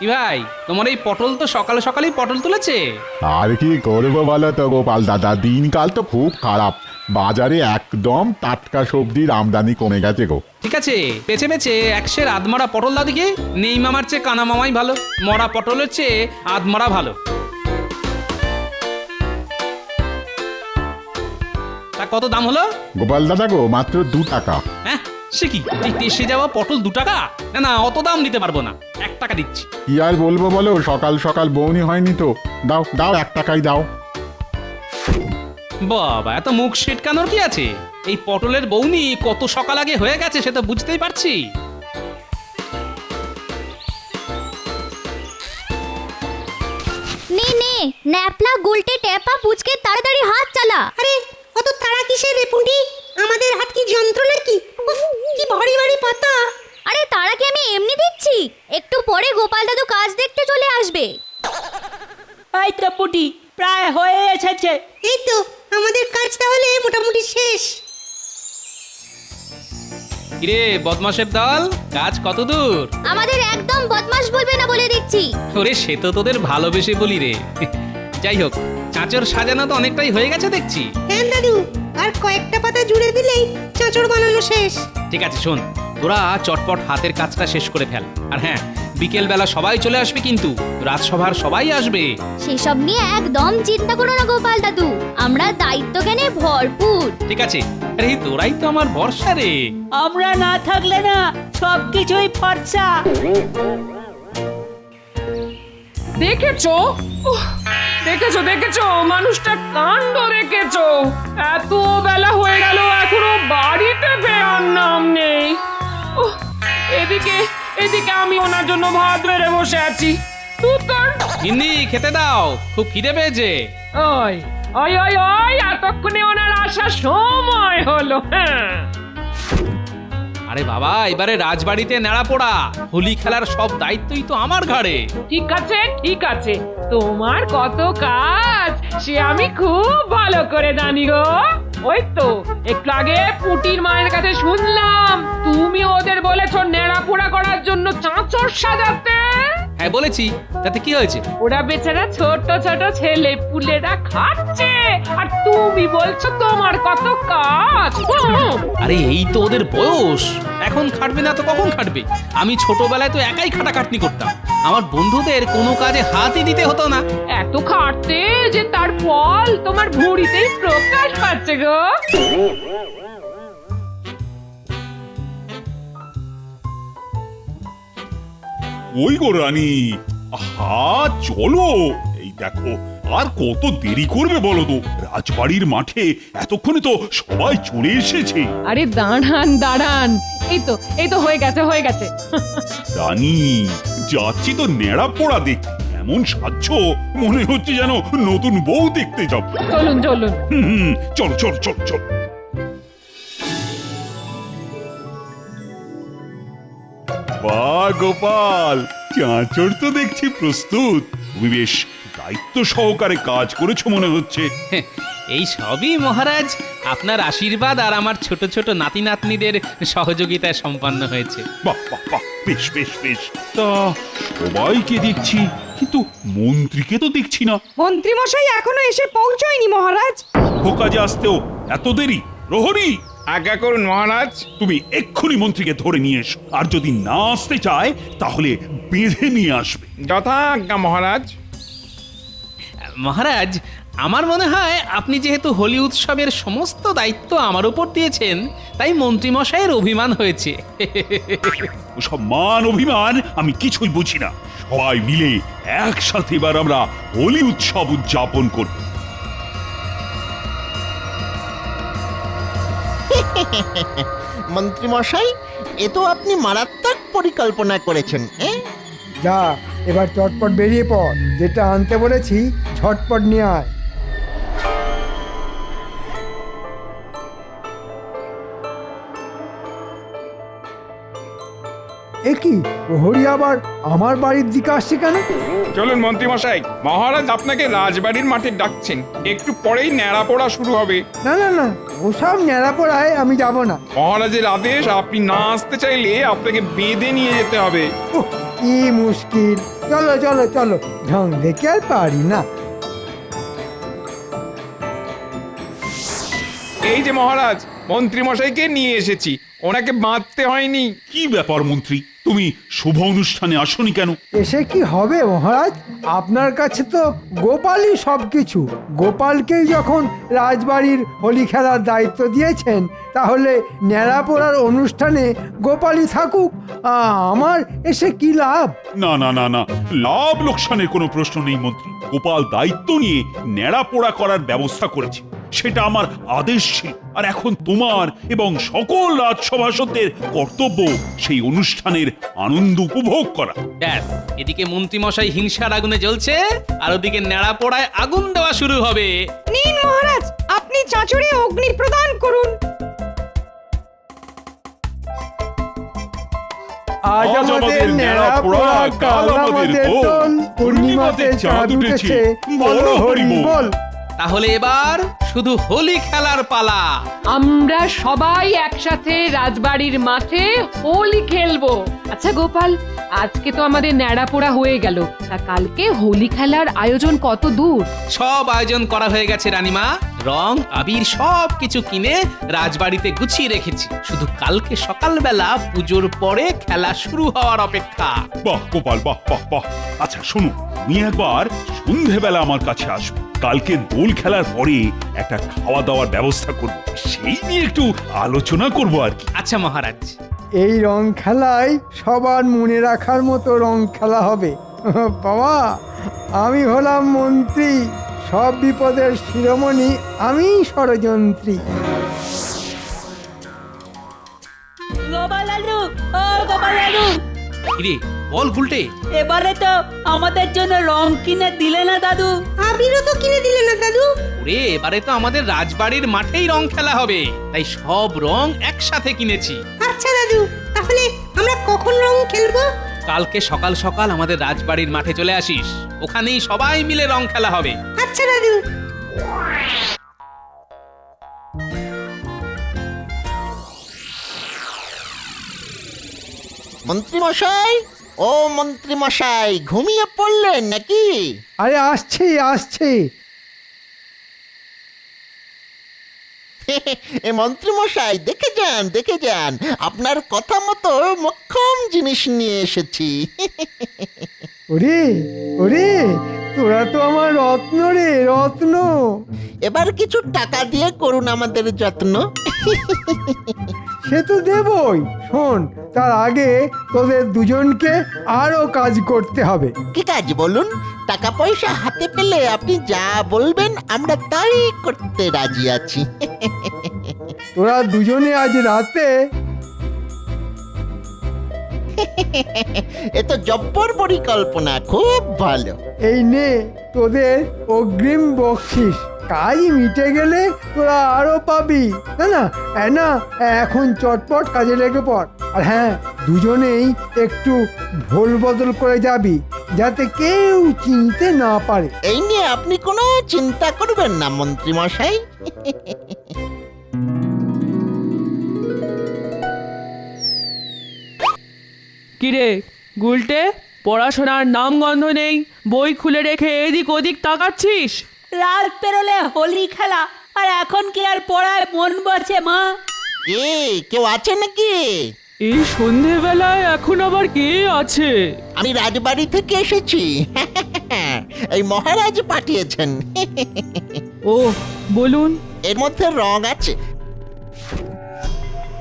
কি ভাই, তোমার এই পটল তো সকালে সকালেই পটল তুলেছে। আর কি করবো বলো তো গোপাল দাদা, দিনকাল তো খুব খারাপ। বাজারে একদম টাটকা সবজির আমদানি কমে গেছে গো। ঠিক আছে, বেছে বেছে একশের আধমরা পটল দাও দেখি। নেই মামার চেয়ে কানা মামাই ভালো, মরা পটলের চেয়ে আধমরা ভালো। তা কত দাম হলো? গোপাল দাদা গো, মাত্র 2 টাকা। হ্যাঁ, সে কি, এই টেসে যাওয়া পটল 2 টাকা? না না, অত দাম দিতে পারবো না, 1 টাকা দিচ্ছি। কি আর বলবো বলো, সকাল সকাল বউনি হয়নি তো। দাও দাও, 1 টাকাই দাও। বাবা, এত মুখ সেটকানোর কি আছে? এই পটলের বউনি কত সকাল আগে হয়ে গেছে সে তো বুঝতেই পারছি। নে নে, ন্যাপলা গুলটে টেপা পুচকে তাড়াতাড়ি হাত চালা। আরে অত তাড়া কিসের রে পুঁটি? আমাদের হাত কি যন্ত্রণা কি? উফ, কি ভারী ভারী পাতা। আরে তারা কি আমি এমনি দিচ্ছি? একটু পরে গোপাল দাদু কাজ দেখতে চলে আসবে। এই তো পুটি প্রায় হয়ে এসেছে। এই তো আমাদের কাজ তাহলে মোটামুটি শেষ। কিরে বদমাশের দল, কাজ কত দূর? আমাদের একদম বদমাশ বলবে না বলে দিচ্ছি। ওরে, সে তো তোদের ভালোবেসে বলি রে। যাই হোক, চাঁচর সাজানো তো অনেকটাই হয়ে গেছে দেখছি। হ্যাঁ দাদু, আর কয়েকটা পাতা জুড়ে দিলেই চাঁচড় বানানো শেষ। ঠিক আছে, শোন, তোরা চটপট হাতের কাজটা শেষ করে ফেল। আর হ্যাঁ, বিকেল বেলা সবাই চলে আসবে কিন্তু, রাজসভার সবাই আসবে। সেসব নিয়ে একদম চিন্তা করো না গোপাল দাদু, আমরা দায়িত্ব জ্ঞানে ভরপুর। ঠিক আছে, আরে তোরাই তো আমার ভরসা রে। আমরা না থাকলে না সবকিছুই ফর্সা। দেখেছো? উহ, দেখেছো দেখেছো মানুষটা কাণ্ড দেখেছো? এত বেলা হয়ে গেল এখনো বাড়িতে ফেরার নাম নেই। উহ, এদিকে এদিকে আমি ওনার জন্য ভাত বেড়ে বসে আছি। তোর গিন্নি, খেতে দাও, খুব খিদে পেয়েছে। ওই ওই ওই ওই এতক্ষণে ওনার আসার সময় হলো। হ্যাঁ, আরে বাবা, এবারে রাজবাড়িতে নেড়া পোড়া, হোলি খেলার সব দায়িত্বই তো আমার ঘাড়ে। ঠিক আছে ঠিক আছে, তোমার কত কাজ সে আমি খুব ভালো করে জানি গো। ওই তো একটু আগে পুটির মায়ের কাছে শুনলাম তুমি ওদের বলেছো নেড়াপোড়া করার জন্য চাঁচর সাজাতে। হ্যাঁ বলেছি, তাতে কি হয়েছে? ওরা বেচারা ছোট ছোট ছেলে পুলেরা খাচ্ছে আর তুমি বলছো তোমার কত কাজ। আরে এই তো ওদের বয়স, এখন খাটবে না তো কখন খাটবে? আমি ছোটবেলায় তো একাই খাটাখাটনি করতাম, আমার বন্ধুদের কোনো কাজে হাতই দিতে হতো না। এত খাটতে যে তার ফল তোমার ভুঁড়িতেই প্রকাশ পাচ্ছে গো। ওই গো রানী, আহা চলো। এই দেখো, আর কত দেরি করবে বলো তো? রাজবাড়ির মাঠে এতক্ষণে তো সবাই চলে এসেছে। আরে দাঁড়ান দাঁড়ান, এই তো হয়ে গেছে হয়ে গেছে। রানী, যাচ্ছি তো নেড়া পোড়া দেখতে, এমন সাজছ মনে হচ্ছে যেন নতুন বউ দেখতে যাব। চলুন চলুন। চলো চলো চলো চলো। বাহ গোপাল, চাঁচর তো দেখছি প্রস্তুত। তুমি বেশ দায়িত্ব সহকারে কাজ করেছো মনে হচ্ছে। এই সবই মহারাজ আপনার আশীর্বাদ আর আমার ছোট ছোট নাতি নাতনিদের সহযোগিতায় সম্পন্ন হয়েছে। বাহ বাহ বাহ, বেশ বেশ বেশ। তা সবাইকে দেখছি, কিন্তু মন্ত্রীকে তো দেখছি না। মন্ত্রী মশাই এখনো এসে পৌঁছয়নি মহারাজ। ও কাজে আসতেও এত দেরি? প্রহরী, আজ্ঞা করুন মহারাজ। তুমি এক্ষুনি মন্ত্রীকে ধরে নিয়ে এসো, আর যদি না আসতে চায় তাহলে বেঁধে নিয়ে আসবে। যথা আজ্ঞা মহারাজ। মহারাজ, আমার মনে হয় আপনি যেহেতু হোলি উৎসবের সমস্ত দায়িত্ব আমার উপর দিয়েছেন, তাই মন্ত্রীমশাইয়ের অভিমান হয়েছে। ওসব মান অভিমান আমি কিছুই বুঝি না। সবাই মিলে একসাথে এবার আমরা হোলি উৎসব উদযাপন করব। মন্ত্রী মশাই, এ তো আপনি মারাত্মক পরিকল্পনা করেছেন। যা, এবার চটপট বেরিয়ে পড়, যেটা আনতে বলেছি ঝটপট নিয়ে আয়। এ কি, প্রহরী আবার আমার বাড়ির দিকে আসছে কেন? চলুন মন্ত্রী মশাই, মহারাজ আপনাকে রাজবাড়ির মাঠে ডাকছেন। একটু পরেই ন্যাড়াপোড়া শুরু হবে। না না না, ওসব ন্যাড়াপোড়ায় আমি যাব না। মহারাজের আদেশ, আপনি না আসতে চাইলে আপনাকে বেঁধে নিয়ে যেতে হবে। উহ, কি মুশকিল! চলো চলো চলো, ঢং দেখে আর পারি না। এই যে মহারাজ, মন্ত্রী মশাইকে নিয়ে এসেছি, ওনাকে বাঁধতে হয়নি। কি ব্যাপার মন্ত্রী, তুমি শুভ অনুষ্ঠানে আসনি কেন? এসে কি হবে মহারাজ, আপনার কাছে তো গোপালই সবকিছু। গোপালকে যখন রাজবাড়ির হোলি খেলার দায়িত্ব দিয়েছেন, তাহলে ন্যাড়া পোড়ার অনুষ্ঠানে গোপালই থাকুক। আমার এসে কি লাভ? না না না না, লাভ লোকসানের কোনো প্রশ্ন নেই মন্ত্রী। গোপাল দায়িত্ব নিয়ে ন্যাড়া পোড়া করার ব্যবস্থা করেছে, সেটা আমার আদেশ ছিল। আর এখন তোমার এবং সকল রাজসভাসদের কর্তব্য সেই অনুষ্ঠানের আনন্দ উপভোগ করা। ব্যাস, এদিকে মন্ত্রীমশাই হিংসার আগুনে জ্বলছে, আর ওদিকে ন্যাড়া পোড়ায় আগুন দেওয়া শুরু হবে। নিন মহারাজ, আপনি চাঁচড়ে অগ্নি প্রদান করুন। আজ আমাদের ন্যাড়া পোড়া, কাল আমাদের দোল, পূর্ণিমাতে চাঁদ উঠেছে, বলো হরি বল। তাহলে এবার শুধু হোলি খেলার পালা। আমরা সবাই একসাথে রাজবাড়ির মাঠে হোলি খেলবো। আচ্ছা গোপাল, আজকে তো আমাদের ন্যাড়া পোড়া হয়ে গেল, তা কালকে হোলি খেলার আয়োজন কত দূর? সব আয়োজন করা হয়ে গেছে রানীমা। রং আবির সব কিছু কিনে রাজবাড়িতে গুছিয়ে রেখেছি, শুধু কালকে সকালবেলা পুজোর পরে খেলা শুরু হওয়ার অপেক্ষা। বাহ গোপাল, বাহ বাহ বাহ। আচ্ছা শোনো, তুমি একবার সন্ধেবেলা আমার কাছে আসবে। কালকে দোল খেলার পরে একটা খাওয়া দাওয়ার ব্যবস্থা করবো, সেই নিয়ে একটু আলোচনা করবো আর কি। আচ্ছা মহারাজ। এই রং খেলায় সবার মনে রাখার মতো রং খেলা হবে। বাবা, আমি হলাম মন্ত্রী, সব বিপদের শিরোমণি আমি ষড়যন্ত্রী। গোপাল দাদু, ও গোপাল দাদু, কিরে বল গুলটে, এবারে তো আমাদের জন্য রং কিনে দিলে না দাদু? আবিরও তো কিনে দিলে না দাদু। ওরে এবারে তো আমাদের রাজবাড়ির মাঠেই রং খেলা হবে, তাই সব রং একসাথে কিনেছি। আচ্ছা দাদু, তাহলে আমরা কখন রং খেলবো? কালকে সকাল সকাল আমাদের রাজবাড়ির মাঠে চলে আসিস, ওখানেই সবাই মিলে রং খেলা হবে। আচ্ছা দাদু। মন্ত্রী মশাই, ও মন্ত্রী মশাই, ঘুমিয়ে পড়লেন নাকি? আরে আসছি আসছি। এ মন্ত্রী মশাই, দেখে যান, আপনার কথা মতো মক্ষম জিনিস নিয়ে এসেছি। ওরে ওরে, তোরা তো আমার রত্ন রে, রত্ন। এবার কিছু টাকা দিয়ে করুন আমাদের যত্ন। সে তো দেবই। শোন, তার আগে তোদের দুজনকে আরো কাজ করতে হবে। কি কাজ বলুন? টাকা পয়সা হাতে পেলে আপনি যা বলবেন আমরা তাই করতে রাজি আছি। তোরা দুজনে আজ রাতে এ তো জব্বর পরিকল্পনা, খুব ভালো। এই নে তোদের অগ্রিম বকশিস। কাজ মিটে গেলে তোরা আরো পাবি। না না না, এখন চটপট কাজে লেগে পড়। আর হ্যাঁ, দুজনেই একটু ভোল বদল করে যাবি, যাতে কেউ চিনতে না পারে। এই নিয়ে আপনি কোনো চিন্তা করবেন না মন্ত্রী মশাই। কিরে গুলটে, পড়াশোনার নাম গন্ধ নেই, বই খুলে রেখে এদিক ওদিক তাকাচ্ছিস? রাত পেরোলে হোলি খেলা, আর এখন কি আর পড়ায় মন বসে মা? কেউ আছে নাকি? এই সন্ধেবেলায় এখন আবার কে আছে? আমি রাজবাড়ি থেকে এসেছি। এই মহারাজ পাঠিয়েছেন। ও বলুন। এর মধ্যে রং আছে।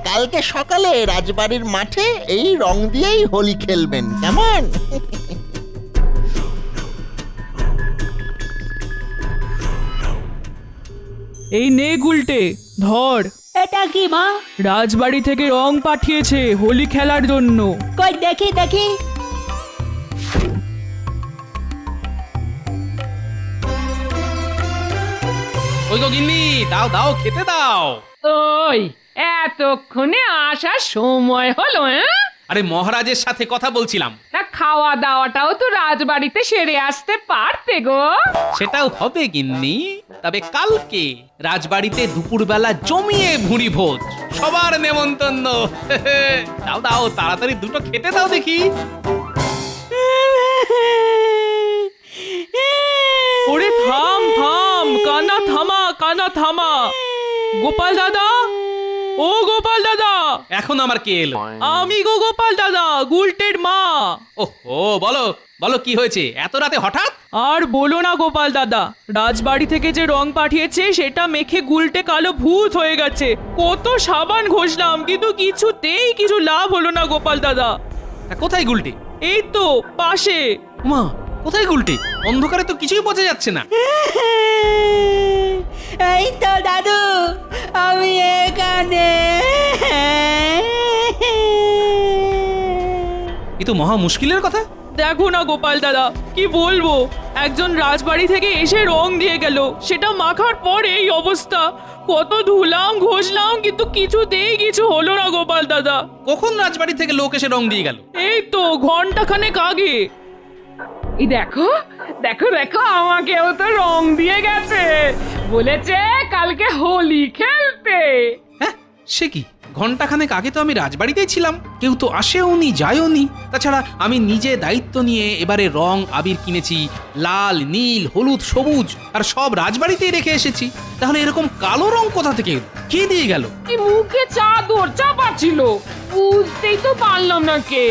কালকে সকালে রাজবাড়ির মাঠে এই রং দিয়েই হোলি খেলবেন, কেমন? এই নে গুলটে, ধর। এটা কি মা? রাজবাড়ি থেকে রং পাঠিয়েছে হোলি খেলার জন্য। কই দেখি দেখি। ওই গো গিন্নি, দাও দাও, খেতে দাও। ওই এতক্ষণে আসার সময় হলো? আরে মহারাজের সাথে কথা বলছিলাম। না, খাওয়া দাওয়াটাও তো রাজবাড়িতে সেরে আসতে পারতে গো। সেটাও হবে গিন্নি, তবে কালকে রাজবাড়িতে দুপুরবেলা জমিয়ে ভুঁড়ি ভোজ, সবার নেমন্তন্ন। দাও দাও, তাড়াতাড়ি দুটো খেতে দাও দেখি। কান্না থামা, কান্না থামা। গোপাল দাদা, ও গোপাল দাদা, এখন আমার কে এলো? আমি গো গোপাল দাদা, গুলটের মা। ও বলো বলো, কি হয়েছে এত রাতে হঠাৎ? আর বলো না গোপাল দাদা, রাজবাড়ি থেকে যে রং পাঠিয়েছে সেটা মেখে গুলটে কালো ভূত হয়ে গেছে। কত সাবান ঘষলাম কিন্তু কিছুতেই কিছু লাভ হলো না গোপাল দাদা। তা কোথায় গুলটে? এই তো পাশে। মা, কোথায় গুলটে? অন্ধকারে তো কিছুই বোঝা যাচ্ছে না। এই তো দাদু, আমি এখানে। এ তো মহা মুশকিলের কথা। দেখো না গোপাল দাদা, কি বলবো, একজন রাজবাড়ি থেকে এসে রং দিয়ে গেল, সেটা মাখার পর এই অবস্থা। কত ধুলাম ঘষলাম কিন্তু কিছুতেই কিছু হলো না গোপাল দাদা। কখন রাজবাড়ি থেকে লোক এসে রং দিয়ে গেল? এই তো ঘন্টাখানেক আগে। এই দেখো দেখো দেখো, আমাকেও তো রং দিয়ে গেছে, বলেছে কালকে হোলি খেলতে। হ্যাঁ, সে কি? ঘন্টাখানেক আগে তো আমি রাজবাড়িতেই ছিলাম, কেউ তো আসেওনি যায়ওনি। তাছাড়া আমি নিজে দায়িত্ব নিয়ে এবারে রং আবির কিনেছি, লাল নীল হলুদ সবুজ, আর সব রাজবাড়িতেই রেখে এসেছি। তাহলে এরকম কালো রং কোথা থেকে এলো? কে দিয়ে গেল? কি মুখে চাদর চাপা ছিল, বুঝতেই তো পারলাম না কে।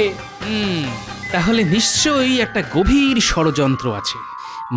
তাহলে নিশ্চয়ই একটা গভীর ষড়যন্ত্র আছে।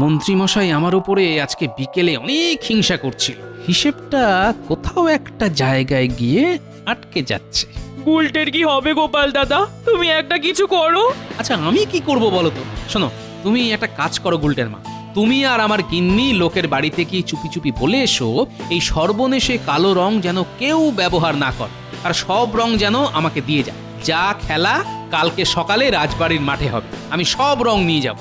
মন্ত্রীমশাই আমার উপরে আজকে বিকেলে অনেক হিংসা করছিল। হিসেবটা কোথাও একটা জায়গায় গিয়ে আটকে যাচ্ছে। গুলটের কি হবে গোপাল দাদা? তুমি একটা কিছু করো। আচ্ছা, আমি কি করব বলো তো? শোনো, তুমি একটা কাজ করো গুলটের মা, তুমি আর আমার গিন্নি লোকের বাড়িতে কি চুপি চুপি বলে এসো এই সর্বনেশে কালো রং যেন কেউ ব্যবহার না করে, আর সব রং যেন আমাকে দিয়ে যায়। যা খেলা কালকে সকালে রাজবাড়ির মাঠে হবে, আমি সব রং নিয়ে যাব।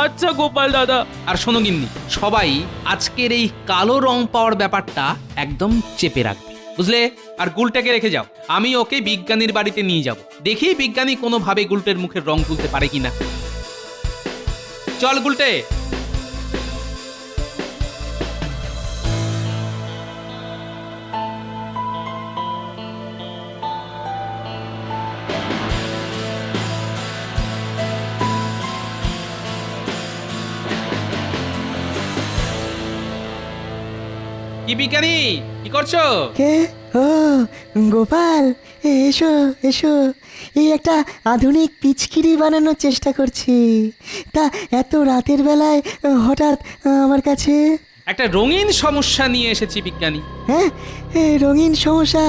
আচ্ছা গোপাল দাদা। আর শোনো গিন্নি, সবাই আজকের এই কালো রং পাওয়ার ব্যাপারটা একদম চেপে রাখবে, বুঝলে? আর গুলটাকে রেখে যাও, আমি ওকে বিজ্ঞানীর বাড়িতে নিয়ে যাব, দেখি বিজ্ঞানী কোনোভাবে গুলটের মুখের রং তুলতে পারে কিনা। চল গুলটে। কি বিজ্ঞানী, কি করছো? কে? ও গোপাল, এসো এসো, এই একটা আধুনিক পিচকিরি বানানোর চেষ্টা করছি। তা এত রাতের বেলায় হঠাৎ আমার কাছে? একটা রঙিন সমস্যা নিয়ে এসেছি বিজ্ঞানী। হ্যাঁ, রঙিন সমস্যা?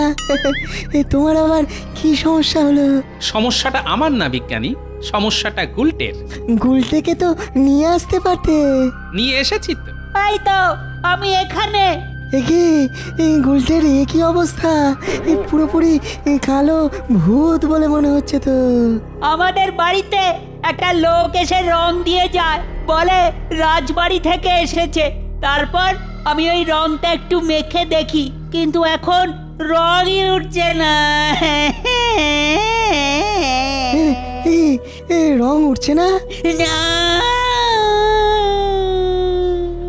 তোমার আবার কি সমস্যা হলো? সমস্যাটা আমার না বিজ্ঞানী, সমস্যাটা গুলটের। গুলটেকে তো নিয়ে আসতে পারতে। নিয়ে এসেছি তো। এই তো আমি এখানে। একে গুলটের একই অবস্থা, পুরোপুরি কালো ভূত বলে মনে হচ্ছে তো। আমাদের বাড়িতে একটা লোক এসে রং দিয়ে যায়, বলে রাজবাড়ি থেকে এসেছে। তারপর আমি ওই রংটা একটু মেখে দেখি, কিন্তু এখন রঙই উঠছে না। রং উঠছে না? না,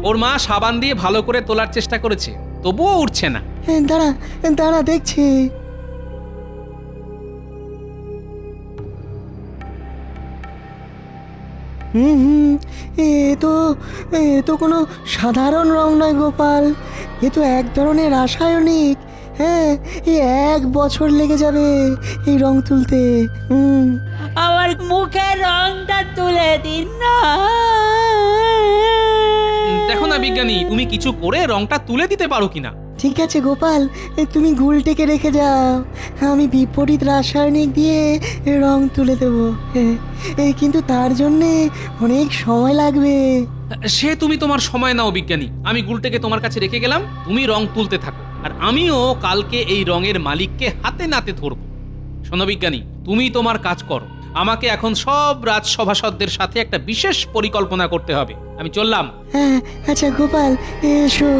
ওর মা সাবান দিয়ে ভালো করে তোলার চেষ্টা করেছে, তবুও উঠছে না। দাঁড়া দাঁড়া দেখছি। এ তো কোনো সাধারণ রং নয় গোপাল, এ তো এক ধরনের রাসায়নিক। হ্যাঁ, এই 1 বছর লেগে যাবে এই রং তুলতে। আমার মুখে রংটা তুলে দিন না। দেখো না বিজ্ঞানী, তুমি কিছু করে রংটা তুলে দিতে পারো কিনা। ঠিক আছে গোপাল, তুমি গুলটেকে রেখে যাও, আমি বিপরীত রাসায়নিক দিয়ে রং তুলে দেবো। কিন্তু তার জন্যে অনেক সময় লাগবে। সে তুমি তোমার সময় নাও বিজ্ঞানী, আমি গুলটেকে তোমার কাছে রেখে গেলাম, তুমি রং তুলতে থাকো, আর আমিও কালকে এই রঙের মালিককে হাতে নাতে ধরবো। শোনো বিজ্ঞানী, তুমি তোমার কাজ করো, আমাকে এখন সব রাজসভাসদদের সাথে একটা বিশেষ পরিকল্পনা করতে হবে। আমি চললাম। হ্যাঁ, আচ্ছা গোপাল, এসো।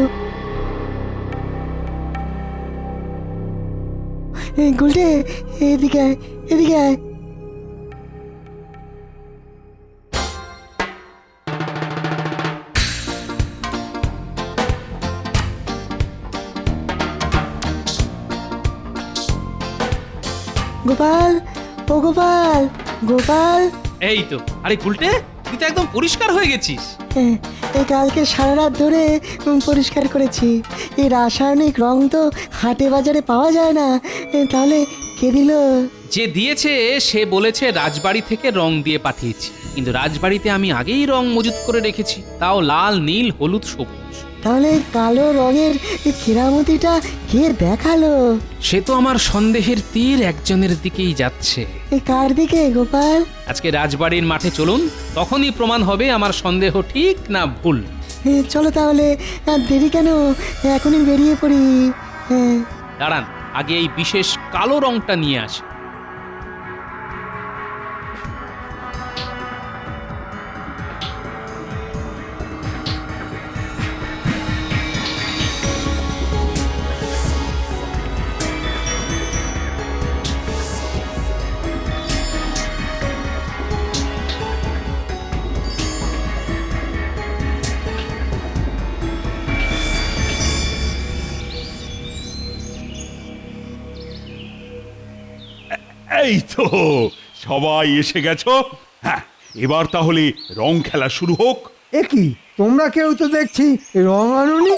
গুলটে, এদিকে আয়, এদিকে আয়। গোপাল, ও গোপাল, গোপাল। এই তো, আরে গুলটে, তুই তো একদম পরিষ্কার হয়ে গেছিস। কালকে সারা রাত ধরে পরিষ্কার করেছি। এই রাসায়নিক রং তো হাটে বাজারে পাওয়া যায় না। তাহলে কে দিল? যে দিয়েছে সে বলেছে রাজবাড়ি থেকে রং দিয়ে পাঠিয়েছি, কিন্তু রাজবাড়িতে আমি আগেই রং মজুত করে রেখেছি, তাও লাল, নীল, হলুদ, সবুজ। তাহলে কালো রঙের কেরামতিটা কে দেখালো? সে তো আমার সন্দেহের তীর একজনের দিকেই যাচ্ছে। কার দিকে গোপাল? আজকে রাজবাড়ির মাঠে চলুন, তখনই প্রমাণ হবে আমার সন্দেহ ঠিক না ভুল। চলো তাহলে, আর দেরি কেন, এখনই বেরিয়ে পড়ি। হ্যাঁ, দাঁড়ান, আগে এই বিশেষ কালো রংটা নিয়ে আসি। এই তো সবাই এসে গেছো। হ্যাঁ, এবার তাহলে রং খেলা শুরু হোক। এ কি, তোমরা কেউ তো দেখছি রং আনুনি?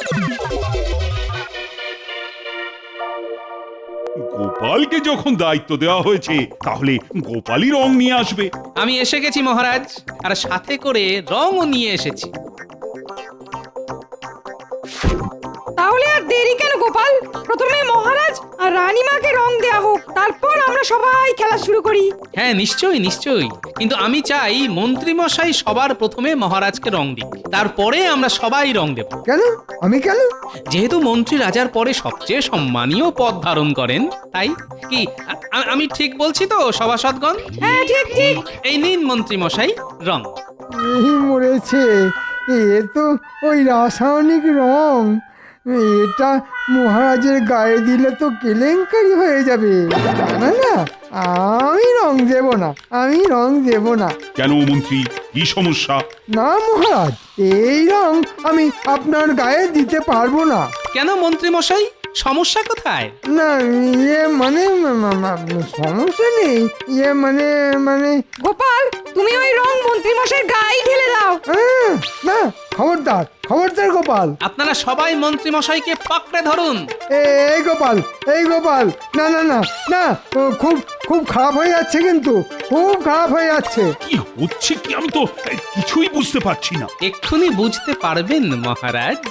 গোপালকে যখন দায়িত্ব দেওয়া হয়েছে, তাহলে গোপালই রং নিয়ে আসবে। আমি এসে গেছি মহারাজ, আর সাথে করে রংও নিয়ে এসেছি। তাহলে আর দেরি কেন গোপাল? প্রথমে মহারাজ আর রানীমাকে রং দেয়া হোক, তারপর আমরা সবাই খেলা শুরু করি। হ্যাঁ, নিশ্চয়ই নিশ্চয়ই, কিন্তু আমি চাই মন্ত্রী মশাই সবার প্রথমে মহারাজকে রং দিক, তারপরে আমরা সবাই রং দেব। কেন? আমি কেন? যেহেতু মন্ত্রী রাজার পরে সবচেয়ে সম্মানীয় পদ ধারণ করেন, তাই কি আমি ঠিক বলছি তো সভাসদগণ? হ্যাঁ, ঠিক ঠিক। এই নিন মন্ত্রী মশাই রং। এই মরেছে, এ তো ওই রাসায়নিক রং। এটা মহারাজের গায়ে দিলে তো কেলেঙ্কারি হয়ে যাবে। না না, আমি রং দেব না, আমি রং দেব না। কেন মন্ত্রী, কি সমস্যা? না মহারাজ, এই রং আমি আপনার গায়ে দিতে পারবো না। কেন মন্ত্রী মশাই, সমস্যা কোথায়? না, মানে সমস্যা নেই, মানে গোপাল, তুমি ওই রং মন্ত্রী মশাইয়ের গায়ে ঢেলে দাও। না, খবরদার খবরদার গোপাল। আপনারা সবাই মন্ত্রী মশাইকে পাকড়ে ধরুন। এই গোপাল, এই গোপাল, না না না না, খুব খুব খারাপ হয়ে যাচ্ছে, কিন্তু খুব খারাপ হয়ে যাচ্ছে। কি হচ্ছে কি, আমি তো কিছুই বুঝতে পারছি না। এক্ষুনি বুঝতে পারবেন মহারাজ।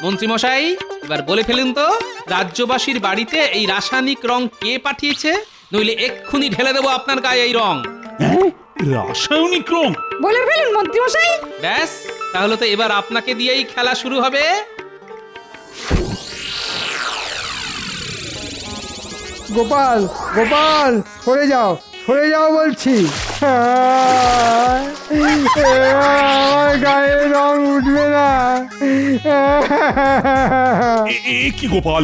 মন্ত্রী মশাই, এবার বলে ফেলুন তো, রাজ্যবাসীর বাড়িতে এই রাসায়নিক রং কে পাঠিয়েছে? নইলে এক্ষুনি ঢেলে দেবো আপনার গায়ে এই রং। হ্যাঁ, রাসায়নিক রং? বলে ফেলুন মন্ত্রী মশাই। ব্যাস, তাহলে তো এবার আপনাকে দিয়েই খেলা শুরু হবে। গোপাল, গোপাল, সরে যাও, সরে যাও বলছি। আমার গায়ে রং উঠবে না। কি গোপাল,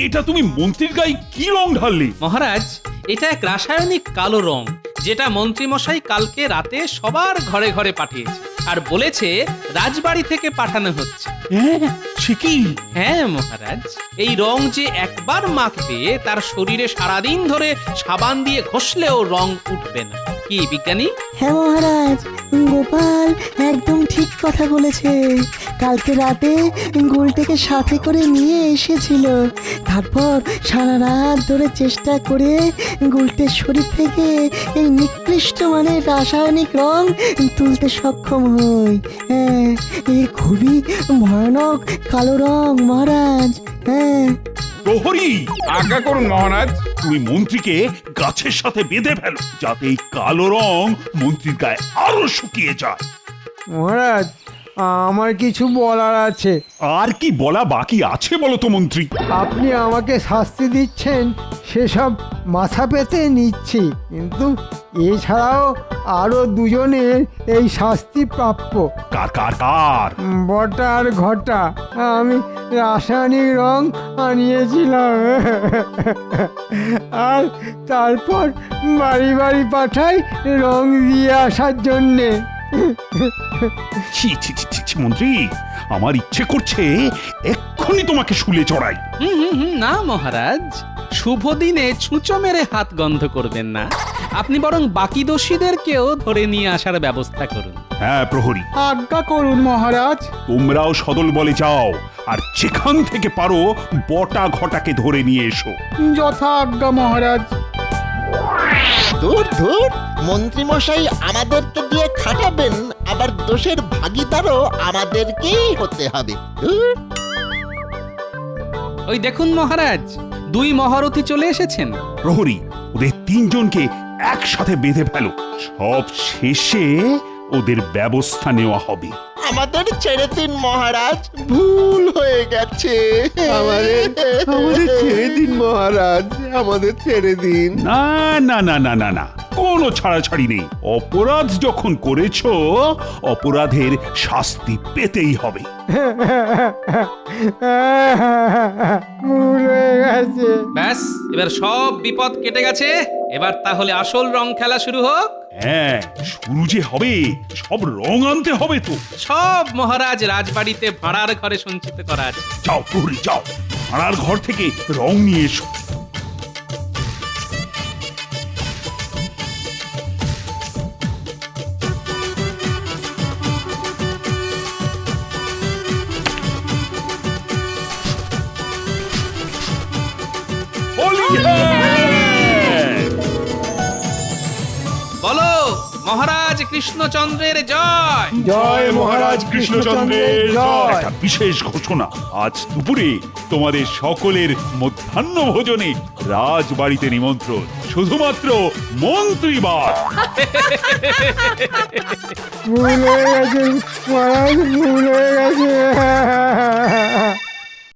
এটা তুমি মন্ত্রীর গায়ে কি রং ঢাললে? মহারাজ, এটা এক রাসায়নিক কালো রং, যেটা মন্ত্রী মশাই কালকে রাতে সবার ঘরে ঘরে পাঠিয়েছে, আর বলেছে রাজবাড়ি থেকে পাঠানো হচ্ছে। সে কি? হ্যাঁ মহারাজ, এই রং যে একবার মাখবে, তার শরীরে সারাদিন ধরে সাবান দিয়ে ঘষলেও রং উঠবে না। কি বিজ্ঞানী? হ্যাঁ মহারাজ, গোপাল একদম ঠিক কথা বলেছে। কালকে রাতে গোলটাকে সাথে করে নিয়ে এসেছিল, তারপর সারা রাত ধরে চেষ্টা করে গোলটের শরীর থেকে এই নিকৃষ্ট মানের রাসায়নিক রং তুলতে সক্ষম হই। হ্যাঁ, এ খুবই ভয়ানক কালো রং মহারাজ। হ্যাঁ। প্রহরী, আজ্ঞা করুন মহারাজ। তুমি মন্ত্রীকে গাছের সাথে বেঁধে ফেলো, যাতে এই কালো রং মন্ত্রীর গায়ে আরো শুকিয়ে যায়। মহারাজ, আমার কিছু বলার আছে। আর কি বলা বাকি আছে বলো তো মন্ত্রী? আপনি আমাকে শাস্তি দিচ্ছেন, সেসব মাথা পেতে নিচ্ছি, কিন্তু এছাড়াও আরো দুজনের এই শাস্তি প্রাপ্য। কার কার কার? বটা আর ঘটা। আমি রাসায়নিক রং আনিয়েছিলাম, আর তারপর বাড়ি বাড়ি পাঠাই রং দিয়ে আসার জন্যে। ছি ছি ছি ছি মন্ত্রী, আমার ইচ্ছে করছে এক্ষুনি তোমাকে শুলে চড়াই। না মহারাজ, শুভ দিনে ছুঁচো মেরে হাত গন্ধ করবেন না। আপনি বরং বাকি দোষীদেরকেও ধরে নিয়ে আসার ব্যবস্থা করুন। হ্যাঁ প্রহরী, আজ্ঞা করুন মহারাজ। তোমরাও সদল বলে যাও, আর যেখান থেকে পারো বটা ঘটাকে ধরে নিয়ে এসো। যথা আজ্ঞা মহারাজ। দূর দূর, মন্ত্রী মশাই আমাদেরকে দিয়ে খাটাবেন, আবার দোষের ভাগীদারও আমাদেরকেই হতে হবে। ধুর। ওই দেখুন মহারাজ, 2 মহারথী চলে এসেছেন। প্রহরী, ওদের 3 জনকে একসাথে বেঁধে ফেলো, সব শেষে ওদের ব্যবস্থা নেওয়া হবে। আমাদের ছেড়ে দিন মহারাজ, ভুল হয়ে গেছে। আমাদের ছেড়ে দিন মহারাজ, আমাদের ছেড়ে দিন। না না না না না না, কোনো ছাড়াছাড়ি নেই। অপরাধ যখন করেছো, অপরাধের শাস্তি পেতেই হবে। ভুল হয়ে গেছে। ব্যাস, এবার সব বিপদ কেটে গেছে। এবার তাহলে আসল রং খেলা শুরু হোক। হ্যাঁ, শুরু যে হবে, সব রং আনতে হবে তো। সব মহারাজ রাজবাড়িতে ভাড়ার ঘরে সঞ্চিত করা আছে। যাও প্রহরী, যাও, ভাড়ার ঘর থেকে রং নিয়ে এসো। হোলি হ্যায়! বলো মহারাজ কৃষ্ণচন্দ্রের জয়। জয় মহারাজ কৃষ্ণচন্দ্রের জয়। একটা বিশেষ ঘোষণা, আজ দুপুরে তোমাদের সকলের মধ্যাহ্ন ভোজনে রাজবাড়িতে নিমন্ত্রণ, শুধুমাত্র মন্ত্রীবার। ভুল হয়ে গেছে মহারাজ, ভুল হয়ে গেছে।